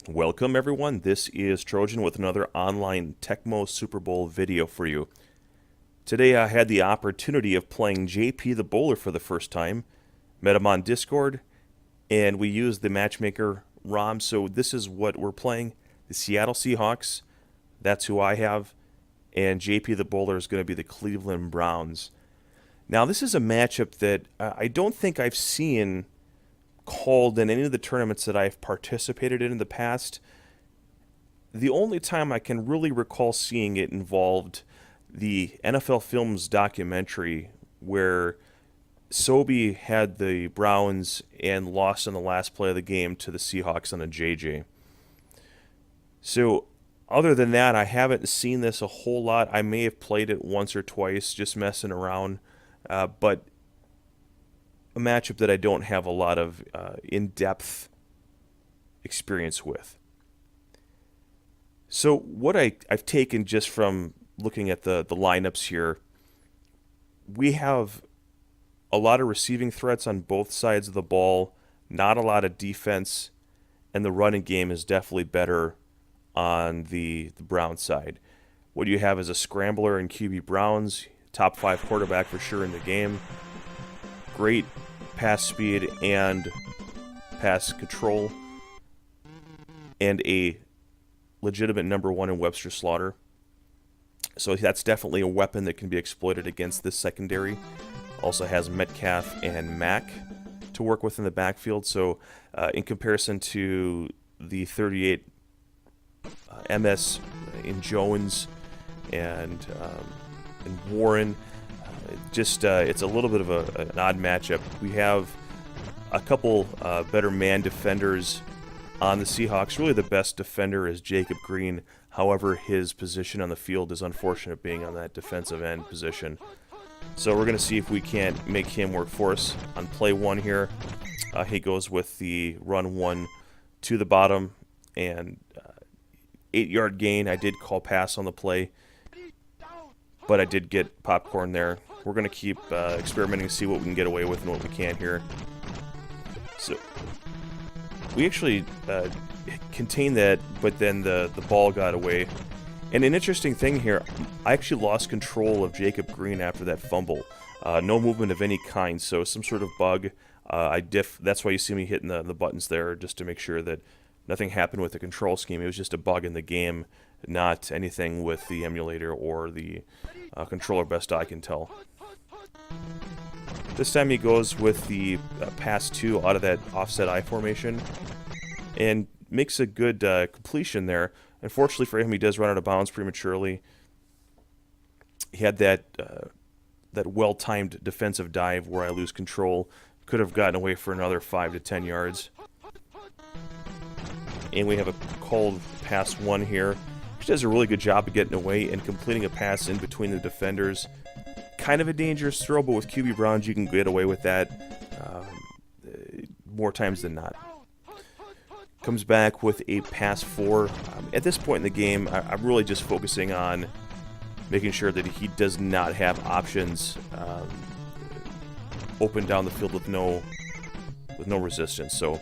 Welcome everyone, this is Trojan with another online Tecmo Super Bowl video for you. Today I had the opportunity of playing JP the Bowler for the first time. Met him on Discord, and we used the matchmaker ROM, so this is what we're playing. The Seattle Seahawks, that's who I have, and JP the Bowler is going to be the Cleveland Browns. Now this is a matchup that I don't think I've seen called in any of the tournaments that I've participated in the past. The only time I can really recall seeing it involved the NFL Films documentary where Sobey had the Browns and lost in the last play of the game to the Seahawks on a JJ. So other than that, I haven't seen this a whole lot. I may have played it once or twice just messing around, but a matchup that I don't have a lot of in-depth experience with. So what I've taken just from looking at the lineups here, we have a lot of receiving threats on both sides of the ball, not a lot of defense, and the running game is definitely better on the Browns side. What you have is a scrambler in QB Browns, top 5 quarterback for sure in the game. Great pass speed and pass control, and a legitimate number 1 in Webster Slaughter. So that's definitely a weapon that can be exploited against this secondary. Also has Metcalf and Mack to work with in the backfield. So in comparison to the 38 MS in Jones and Warren, it's a little bit of an odd matchup. We have a couple better man defenders on the Seahawks. Really the best defender is Jacob Green. However, his position on the field is unfortunate, being on that defensive end position. So we're going to see if we can't make him work for us on play 1 here. He goes with the run 1 to the bottom and 8-yard gain. I did call pass on the play, but I did get popcorn there. We're going to keep experimenting to see what we can get away with and what we can here. So we actually contained that, but then the ball got away. And an interesting thing here, I actually lost control of Jacob Green after that fumble. No movement of any kind, so some sort of bug. That's why you see me hitting the buttons there, just to make sure that nothing happened with the control scheme. It was just a bug in the game, not anything with the emulator or the controller, best I can tell. This time he goes with the pass 2 out of that offset I formation and makes a good completion there. Unfortunately for him, he does run out of bounds prematurely. He had that well-timed defensive dive where I lose control. Could have gotten away for another 5 to 10 yards. And we have a called pass 1 here, which does a really good job of getting away and completing a pass in between the defenders. Kind of a dangerous throw, but with QB Browns you can get away with that more times than not. Comes back with a pass 4. At this point in the game, I'm really just focusing on making sure that he does not have options open down the field with no resistance. So,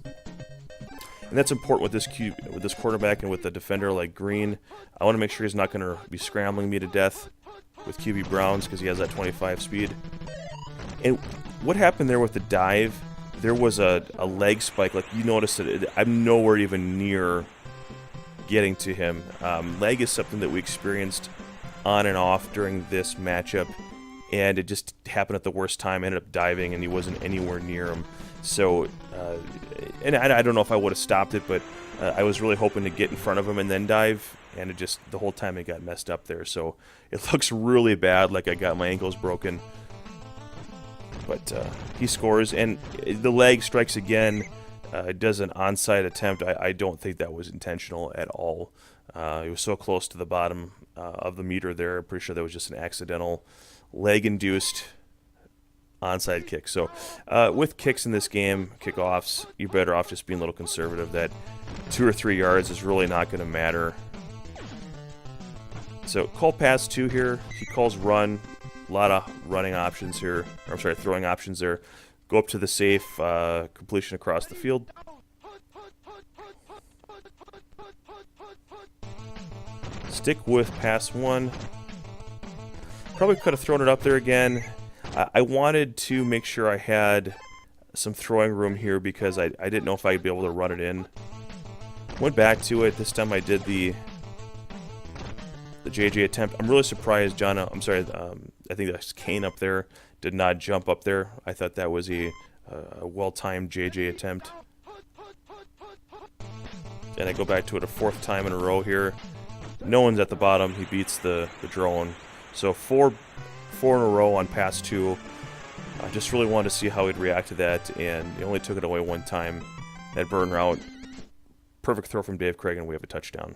and that's important with this quarterback and with the defender like Green. I want to make sure he's not going to be scrambling me to death with QB Browns because he has that 25 speed. And what happened there with the dive, there was a leg spike. Like you noticed that I'm nowhere even near getting to him. Leg is something that we experienced on and off during this matchup, and it just happened at the worst time. I ended up diving, and he wasn't anywhere near him. So, and I don't know if I would have stopped it, but I was really hoping to get in front of him and then dive, and it just, the whole time it got messed up there. So it looks really bad, like I got my ankles broken. But he scores, and the leg strikes again. It does an onside attempt. I don't think that was intentional at all. It was so close to the bottom of the meter there. I'm pretty sure that was just an accidental leg-induced onside kick. So with kicks in this game, kickoffs, you're better off just being a little conservative. That 2 or 3 yards is really not going to matter. So call pass 2 here. He calls run. A lot of running options here. Or, I'm sorry, throwing options there. Go up to the safe, completion across the field. Stick with pass 1. Probably could have thrown it up there again. I wanted to make sure I had some throwing room here because I didn't know if I'd be able to run it in. Went back to it. This time I did the JJ attempt. I'm really surprised I think that's Kane up there did not jump up there. I thought that was a well-timed JJ attempt. And I go back to it a 4th time in a row here. No one's at the bottom. He beats the drone. So four in a row on pass 2. I just really wanted to see how he'd react to that, and he only took it away 1 time. That burn route. Perfect throw from Dave Craig, and we have a touchdown.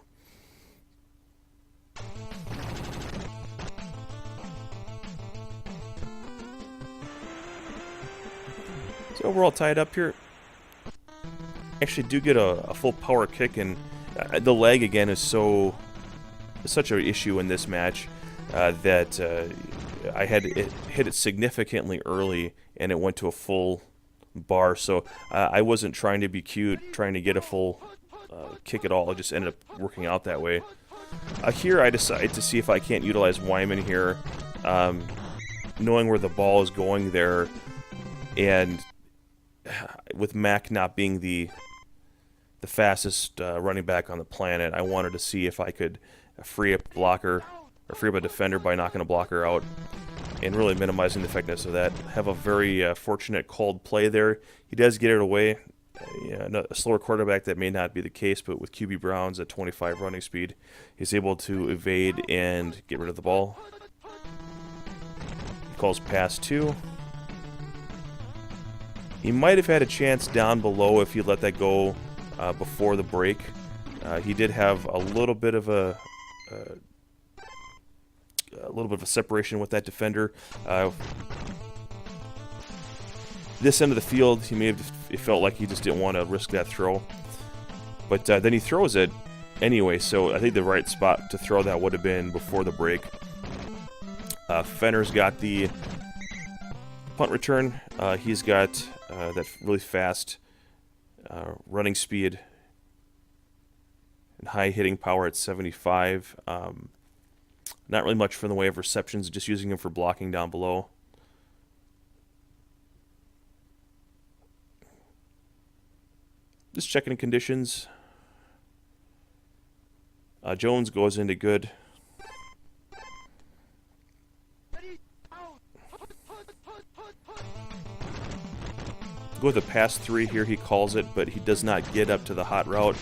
So overall tied up here. Actually do get a full power kick, and the leg again is such an issue in this match that I had hit it significantly early, and it went to a full bar. So I wasn't trying to be cute, trying to get a full kick at all. It just ended up working out that way. Here I decide to see if I can't utilize Wyman here, knowing where the ball is going there, and with Mac not being the fastest running back on the planet, I wanted to see if I could free up a blocker or free up a defender by knocking a blocker out and really minimizing the effectiveness of that. Have a very fortunate called play there. He does get it away. A slower quarterback, that may not be the case, but with QB Browns at 25 running speed, he's able to evade and get rid of the ball. He calls pass 2. He might have had a chance down below if he let that go before the break. He did have a little bit of a separation with that defender. This end of the field, he may have felt like he just didn't want to risk that throw, but then he throws it anyway. So I think the right spot to throw that would have been before the break. Fenner's got the punt return. He's got that really fast running speed and high hitting power at 75. Not really much from the way of receptions, just using him for blocking down below. Just checking conditions. Jones goes into good. Go with the pass 3 here, he calls it, but he does not get up to the hot route.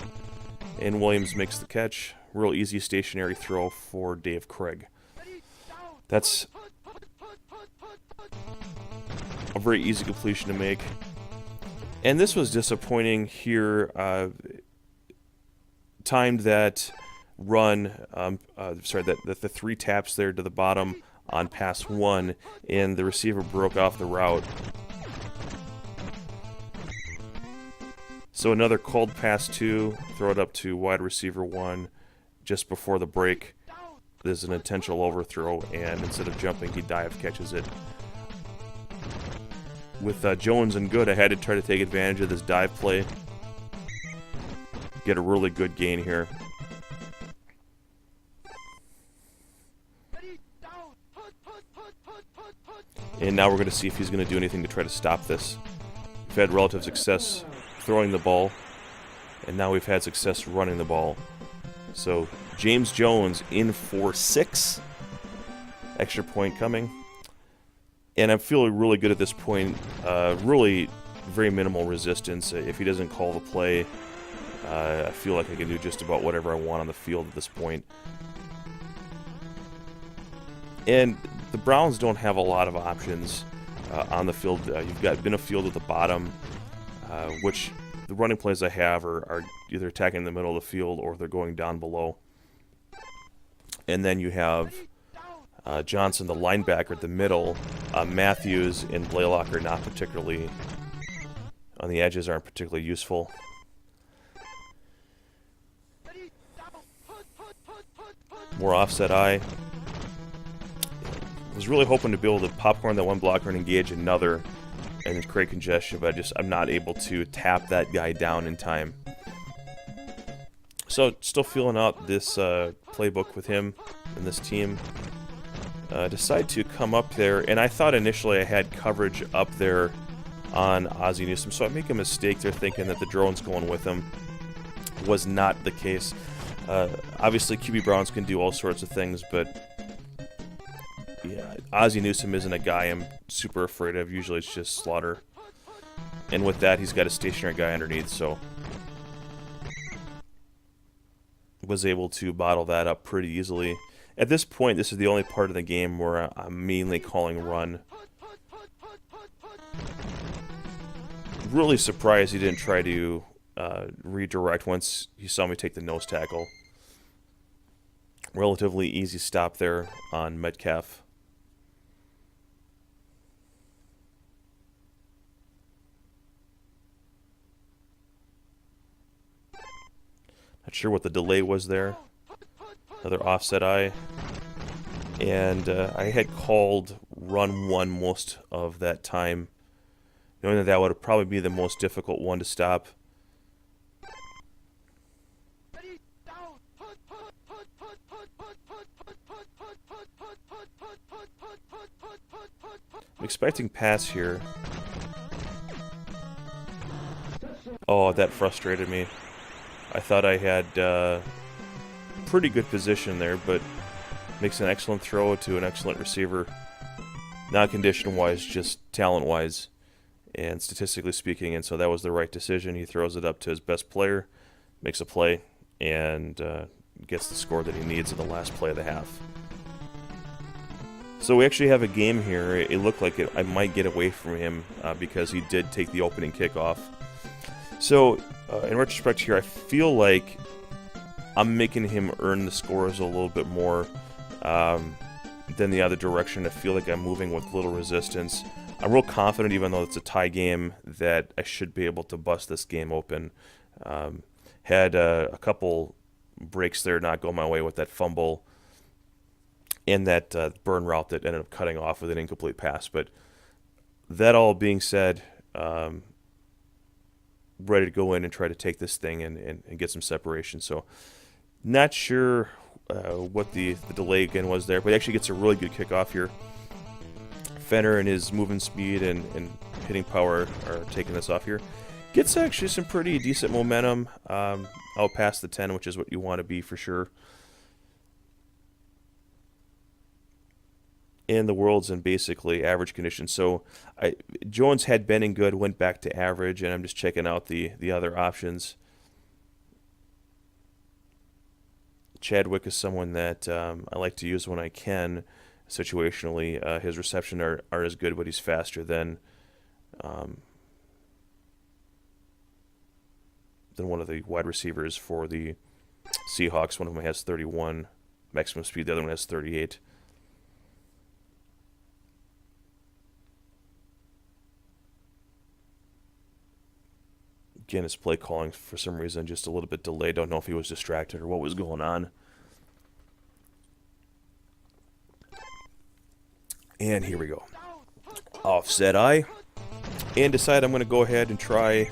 And Williams makes the catch. Real easy stationary throw for Dave Craig. That's a very easy completion to make. And this was disappointing here. Timed that run, that the 3 taps there to the bottom on pass 1, and the receiver broke off the route. So another called pass 2, throw it up to wide receiver 1 just before the break. There's an intentional overthrow, and instead of jumping, he dive catches it. With Jones and good, I had to try to take advantage of this dive play. Get a really good gain here. And now we're going to see if he's going to do anything to try to stop this. We've had relative success throwing the ball, and now we've had success running the ball. So James Jones in for 6. Extra point coming. And I'm feeling really good at this point. Really very minimal resistance. If he doesn't call the play, I feel like I can do just about whatever I want on the field at this point. And the Browns don't have a lot of options on the field. You've got Benefield at the bottom, which the running plays I have are either attacking in the middle of the field or they're going down below. And then you have Johnson, the linebacker, at the middle. Matthews and Blaylock are not particularly on the edges, aren't particularly useful. More offset eye. Was really hoping to be able to popcorn that one blocker and engage another and create congestion, but I'm not able to tap that guy down in time. So still feeling out this playbook with him and this team. Decide to come up there, and I thought initially I had coverage up there on Ozzie Newsome, so I make a mistake there thinking that the drone's going with him. Was not the case. Obviously, QB Browns can do all sorts of things, but yeah, Ozzie Newsome isn't a guy I'm super afraid of. Usually it's just slaughter. And with that, he's got a stationary guy underneath, so was able to bottle that up pretty easily. At this point, this is the only part of the game where I'm mainly calling run. Really surprised he didn't try to redirect once he saw me take the nose tackle. Relatively easy stop there on Metcalf. Not sure what the delay was there. Another offset eye. And I had called run one most of that time, knowing that that would probably be the most difficult one to stop. I'm expecting pass here. Oh, that frustrated me. I thought I had pretty good position there, but makes an excellent throw to an excellent receiver. Not condition-wise, just talent-wise and statistically speaking, and so that was the right decision. He throws it up to his best player, makes a play, and gets the score that he needs in the last play of the half. So we actually have a game here. It looked like I might get away from him because he did take the opening kickoff. So in retrospect here, I feel like I'm making him earn the scores a little bit more than the other direction. I feel like I'm moving with little resistance. I'm real confident, even though it's a tie game, that I should be able to bust this game open. Had a couple breaks there not go my way with that fumble and that burn route that ended up cutting off with an incomplete pass. But that all being said, ready to go in and try to take this thing and get some separation. So not sure what the delay again was there, but he actually gets a really good kickoff here. Fenner and his moving speed and hitting power are taking this off here. Gets actually some pretty decent momentum out past the 10, which is what you want to be for sure. And the world's in basically average conditions. So Jones had been in good, went back to average, and I'm just checking out the other options. Chadwick is someone that I like to use when I can, situationally. His reception are as good, but he's faster than one of the wide receivers for the Seahawks. One of them has 31 maximum speed, the other one has 38. Again, his play calling, for some reason, just a little bit delayed. Don't know if he was distracted or what was going on. And here we go. Offset eye. And decide I'm going to go ahead and try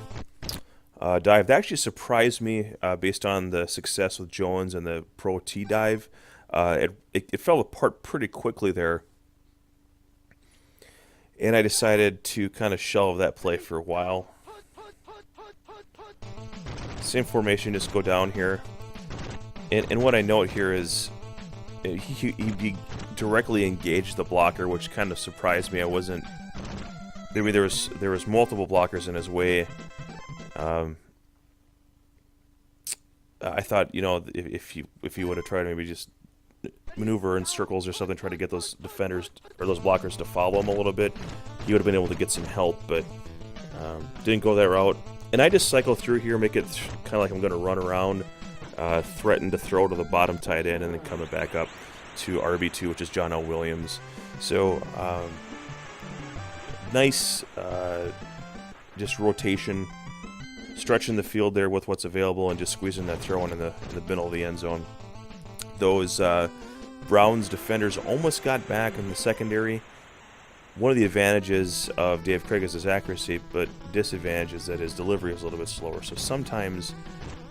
dive. That actually surprised me based on the success with Jones and the Pro T dive. It fell apart pretty quickly there. And I decided to kind of shelve that play for a while. Same formation, just go down here. And what I note here is he directly engaged the blocker, which kind of surprised me. I wasn't... there was multiple blockers in his way. I thought, you know, if he would have tried to maybe just maneuver in circles or something, try to get those defenders or those blockers to follow him a little bit, he would have been able to get some help, but didn't go that route. And I just cycle through here, make it kind of like I'm going to run around, threaten to throw to the bottom tight end, and then coming back up to RB2, which is John L. Williams. So, nice just rotation, stretching the field there with what's available, and just squeezing that throw in the middle of the end zone. Those Browns defenders almost got back in the secondary. One of the advantages of Dave Krieg is his accuracy, but disadvantage is that his delivery is a little bit slower. So sometimes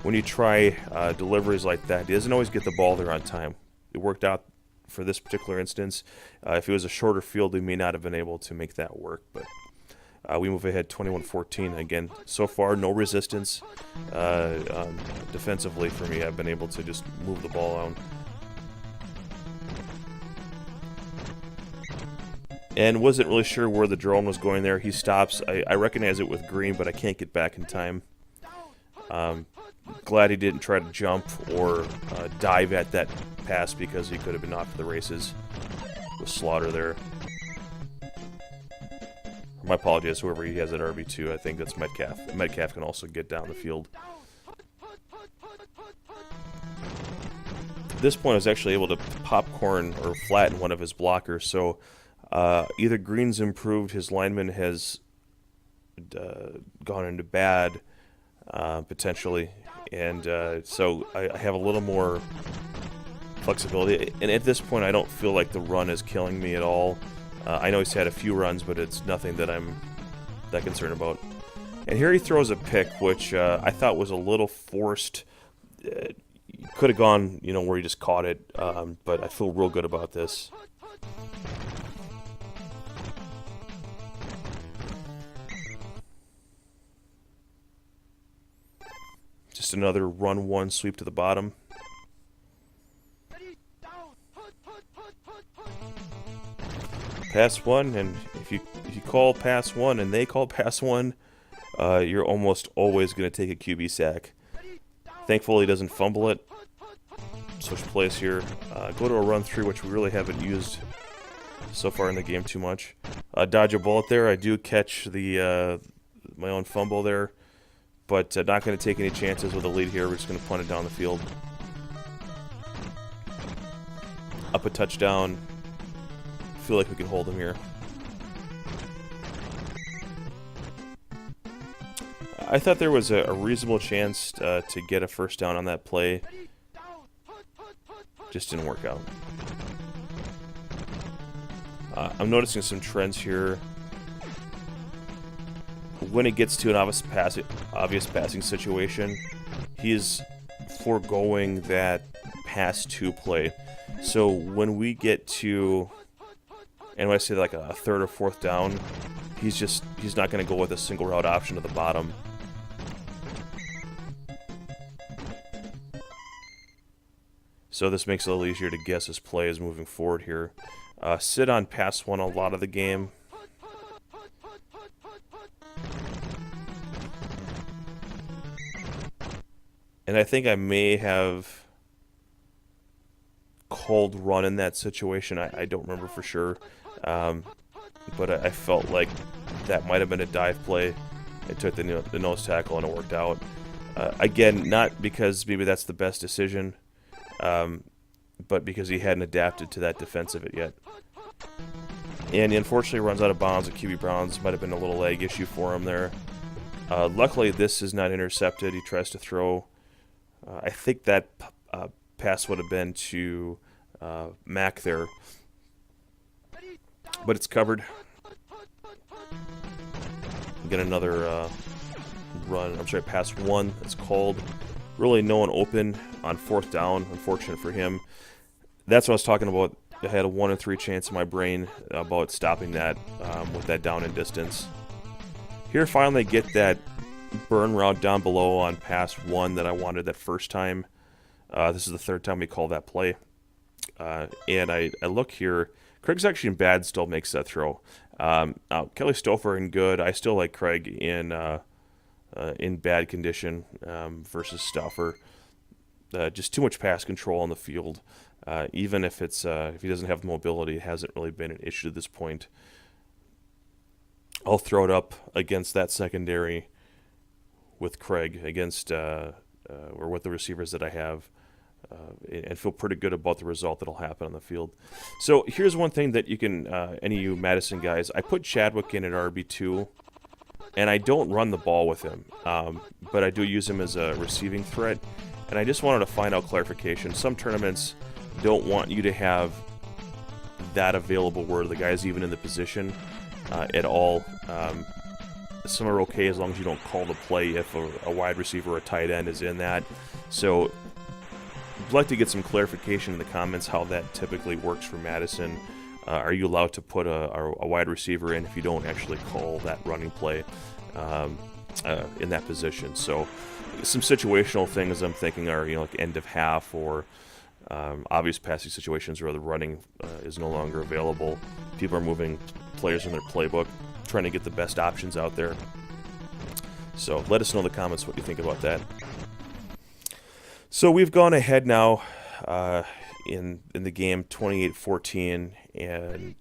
when you try deliveries like that, he doesn't always get the ball there on time. It worked out for this particular instance. If it was a shorter field, we may not have been able to make that work, but we move ahead 21-14. Again, so far, no resistance defensively for me. I've been able to just move the ball out. And wasn't really sure where the drone was going there. He stops. I recognize it with green, but I can't get back in time. Glad he didn't try to jump or dive at that pass, because he could have been off to the races with Slaughter there. My apologies, whoever he has at RB2. I think that's Metcalf. Metcalf can also get down the field. At this point, I was actually able to popcorn or flatten one of his blockers. So either Green's improved, his lineman has gone into bad, potentially. And so I have a little more flexibility. And at this point, I don't feel like the run is killing me at all. I know he's had a few runs, but it's nothing that I'm that concerned about. And here he throws a pick, which I thought was a little forced. Could have gone, where he just caught it, but I feel real good about this. Just another run one sweep to the bottom. Pass one, and if you call pass one and they call pass one, you're almost always going to take a QB sack. Thankfully, he doesn't fumble it. Switch plays here. Go to a run through, which we really haven't used so far in the game too much. Dodge a bullet there. I do catch the my own fumble there, but not going to take any chances with a lead here. We're just going to punt it down the field. Up a touchdown. Feel like we can hold him here. I thought there was a reasonable chance to get a first down on that play. Just didn't work out. I'm noticing some trends here. When it gets to an obvious passing situation, he is foregoing that pass to play. So when we get to, and when I say like a third or fourth down, he's not going to go with a single route option to the bottom. So this makes it a little easier to guess his plays moving forward here. Sit on pass one a lot of the game. And I think I may have called run in that situation. I don't remember for sure. But I felt like that might have been a dive play. It took the nose tackle and it worked out. Again, not because maybe that's the best decision, but because he hadn't adapted to that defensive yet. And he unfortunately runs out of bounds. The QB Browns might have been a little leg issue for him there. Luckily, this is not intercepted. He tries to throw. I think that pass would have been to Mack there. But it's covered. Get another pass one. It's called. Really no one open on fourth down. Unfortunate for him. That's what I was talking about. I had a 1 in 3 chance in my brain about stopping that with that down and distance. Here finally get that burn route down below on pass one that I wanted that first time. This is the third time we call that play. And I look here. Craig's actually in bad, still makes that throw. Kelly Stouffer in good. I still like Craig in bad condition versus Stouffer. Just too much pass control on the field. Even if it's if he doesn't have the mobility, it hasn't really been an issue at this point. I'll throw it up against that secondary with Craig against or with the receivers that I have. And feel pretty good about the result that'll happen on the field. So here's one thing that you can, any of you Madison guys, I put Chadwick in at RB2, and I don't run the ball with him, but I do use him as a receiving threat, and I just wanted to find out clarification. Some tournaments don't want you to have that available where the guy's even in the position at all. some are okay as long as you don't call the play if a wide receiver or a tight end is in that. So I'd like to get some clarification in the comments how that typically works for Madison. Are you allowed to put a wide receiver in if you don't actually call that running play in that position? So some situational things I'm thinking are, like end of half or obvious passing situations where the running is no longer available. People are moving players in their playbook, trying to get the best options out there. So let us know in the comments what you think about that. So we've gone ahead now in the game 28-14, and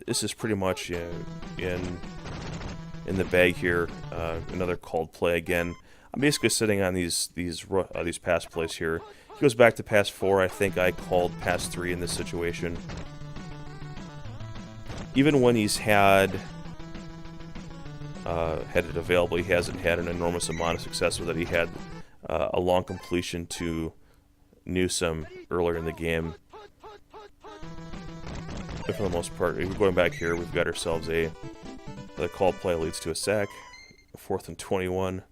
this is pretty much in the bag here. Another called play again. I'm basically sitting on these pass plays here. He goes back to pass 4. I think I called pass 3 in this situation. Even when he's had it available, he hasn't had an enormous amount of success with it. He had a long completion to Newsome earlier in the game. But for the most part, going back here, we've got ourselves the call play leads to a sack. 4th and 21.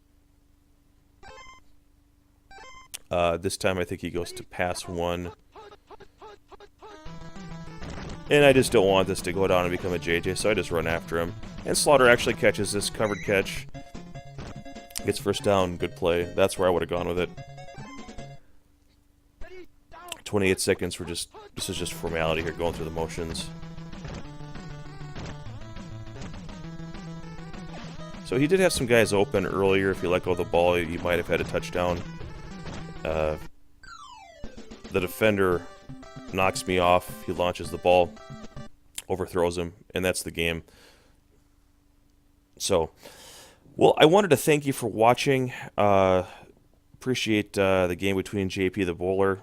This time I think he goes to pass 1. And I just don't want this to go down and become a JJ, so I just run after him. And Slaughter actually catches this covered catch. Gets first down, good play. That's where I would have gone with it. 28 seconds, this is just formality here, going through the motions. So he did have some guys open earlier. If you let go of the ball, he might have had a touchdown. The defender knocks me off. He launches the ball, overthrows him, and that's the game. So, well, I wanted to thank you for watching. Appreciate the game between JPtheBowler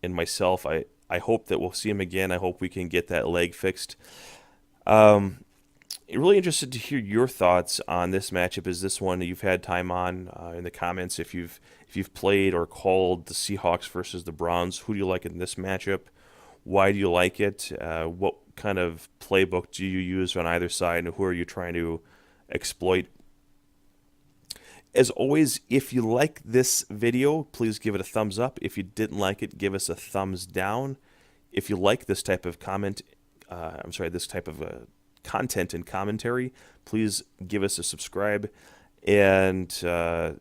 and myself. I hope that we'll see him again. I hope we can get that leg fixed. Really interested to hear your thoughts on this matchup. Is this one that you've had time on in the comments? If you've played or called the Seahawks versus the Browns, who do you like in this matchup? Why do you like it? What kind of playbook do you use on either side, and who are you trying to exploit? As always, if you like this video, please give it a thumbs up. If you didn't like it, give us a thumbs down. If you like this type of content and commentary, please give us a subscribe. And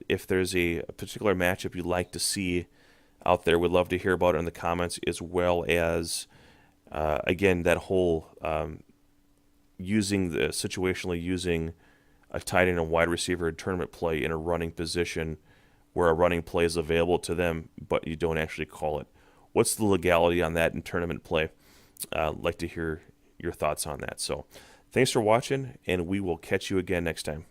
if there's a particular matchup you'd like to see out there, we'd love to hear about it in the comments, as well as, again, that whole situationally using a tight end and wide receiver in tournament play in a running position where a running play is available to them, but you don't actually call it. What's the legality on that in tournament play? I'd like to hear your thoughts on that. So thanks for watching, and we will catch you again next time.